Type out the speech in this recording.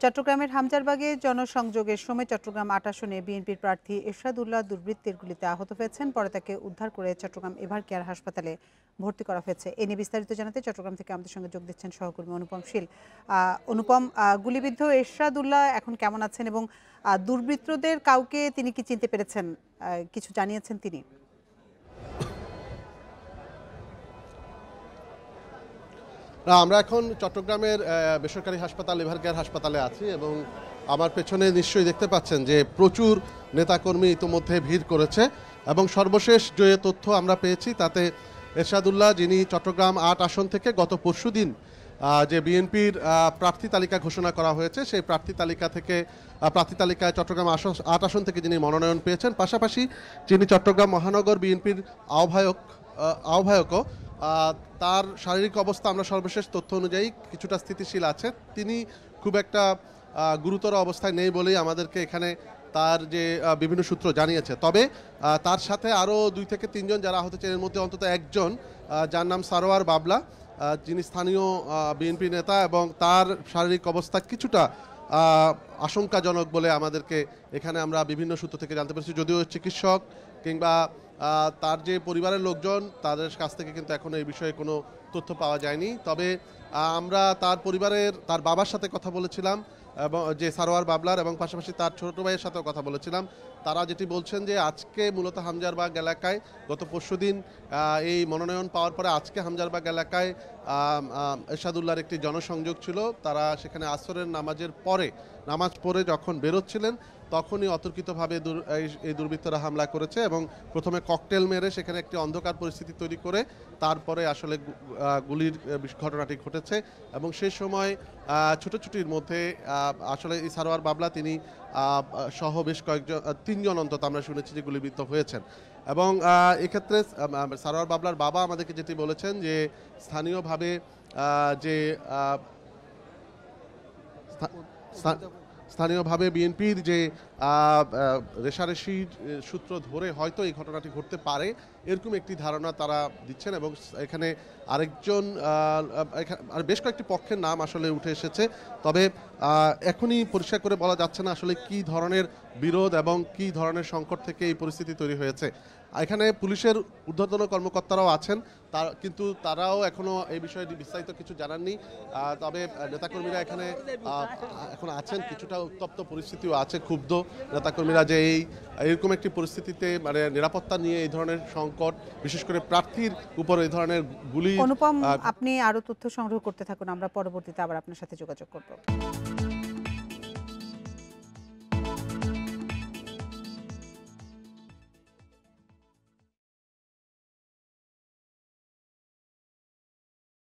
চট্টগ্রামের হামজারবাগে জনসংযোগের সময় চট্টগ্রাম ৮ আসনে বিএনপির প্রার্থী এরশাদুল্লাহ দুর্বৃত্তের গুলিতে আহত হয়েছেন। পরে তাকে উদ্ধার করে চট্টগ্রাম এভার কেয়ার হাসপাতালে ভর্তি করা হয়েছে। এ নিয়ে বিস্তারিত জানাতে চট্টগ্রাম থেকে আমাদের সঙ্গে যোগ দিচ্ছেন সহকর্মী অনুপম শীল। অনুপম, গুলিবিদ্ধ এরশাদুল্লাহ এখন কেমন আছেন এবং দুর্বৃত্তদের কাউকে তিনি কি চিনতে পেরেছেন, কিছু জানিয়েছেন তিনি? আমরা এখন চট্টগ্রামের বেসরকারি হাসপাতাল এভার কেয়ার হাসপাতালে আছি এবং আমার পেছনে নিশ্চয়ই দেখতে পাচ্ছেন যে প্রচুর নেতাকর্মী ইতোমধ্যে ভিড় করেছে এবং সর্বশেষ যে তথ্য আমরা পেয়েছি তাতে এরশাদুল্লাহ, যিনি চট্টগ্রাম ৮ আসন থেকে গত পরশুদিন যে বিএনপির প্রার্থী তালিকা ঘোষণা করা হয়েছে সেই প্রার্থী তালিকায় চট্টগ্রাম ৮ আসন থেকে যিনি মনোনয়ন পেয়েছেন, পাশাপাশি যিনি চট্টগ্রাম মহানগর বিএনপির আহ্বায়কও, তার শারীরিক অবস্থা আমরা সর্বশেষ তথ্য অনুযায়ী কিছুটা স্থিতিশীল আছে। তিনি খুব একটা গুরুতর অবস্থায় নেই বলেই আমাদেরকে এখানে তার যে বিভিন্ন সূত্র জানিয়েছে। তবে তার সাথে আরও ২ থেকে ৩ জন যারা আহত হচ্ছেন, এর মধ্যে অন্তত একজন যার নাম সারোয়ার বাবলা, যিনি স্থানীয় বিএনপি নেতা এবং তার শারীরিক অবস্থা কিছুটা আশঙ্কাজনক বলে আমাদেরকে এখানে আমরা বিভিন্ন সূত্র থেকে জানতে পেরেছি। যদিও চিকিৎসক কিংবা তার যে পরিবারের লোকজন তাদের কাছ থেকে কিন্তু এখনো এই বিষয়ে কোনো তথ্য পাওয়া যায়নি। তবে আমরা তার বাবার সাথে কথা বলেছিলাম এবং যে সারোয়ার বাবলার, এবং পাশাপাশি তার ছোট ভাইয়ের সাথেও কথা বলেছিলাম। তারা যেটি বলছেন যে আজকে মূলত হামজারবাগ এলাকায় গত পরশুদিন এই মনোনয়ন পাওয়ার পরে আজকে হামজারবাগ এলাকায় এরশাদুল্লাহর একটি জনসংযোগ ছিল। তারা সেখানে আসরের নামাজ পড়ে যখন বেরোচ্ছিলেন তখনই অতর্কিতভাবে এই দুর্বৃত্তরা হামলা করেছে এবং প্রথমে ককটেল মেরে সেখানে একটি অন্ধকার পরিস্থিতি তৈরি করে তারপরে আসলে গুলির ঘটনাটি ঘটেছে। এবং সেই সময় ছুটোছুটির মধ্যে আসলে এই সারোয়ার বাবলা তিনি সহ বেশ কয়েকজন ৩ জন অন্তত আমরা শুনেছি যে গুলিবিদ্ধ হয়েছেন। এবং এক্ষেত্রে সারোয়ার বাবলার বাবা আমাদেরকে যেটি বলেছেন যে স্থানীয়ভাবে বিএনপির যে রেশারেশির সূত্র ধরে হয়তো এই ঘটনাটি ঘটতে পারে এরকম একটি ধারণা তারা দিচ্ছেন। এবং এখানে আর বেশ কয়েকটি পক্ষের নাম আসলে উঠে এসেছে। তবে এখনই পরিষ্কার করে বলা যাচ্ছে না আসলে কি ধরনের বিরোধ এবং কি ধরনের সংকট থেকে এই পরিস্থিতি তৈরি হয়েছে। এখানে পুলিশের ঊর্ধ্বতন কর্মকর্তারাও আছেন, কিন্তু তারাও এখনো এই বিষয়টি বিস্তারিত কিছু জানাননি। তবে নেতাকর্মীরা এখানে এখন আছেন, কিছুটা উত্তপ্ত পরিস্থিতিও আছে, ক্ষুব্ধ নেতাকর্মীরা যে এইরকম একটি পরিস্থিতিতে মানে নিরাপত্তা নিয়ে এই ধরনের সংকট, বিশেষ করে প্রার্থীর উপর এই ধরনের গুলি। অনুপম, আপনি আরো তথ্য সংগ্রহ করতে থাকুন, আমরা পরবর্তীতে আবার আপনার সাথে যোগাযোগ করব।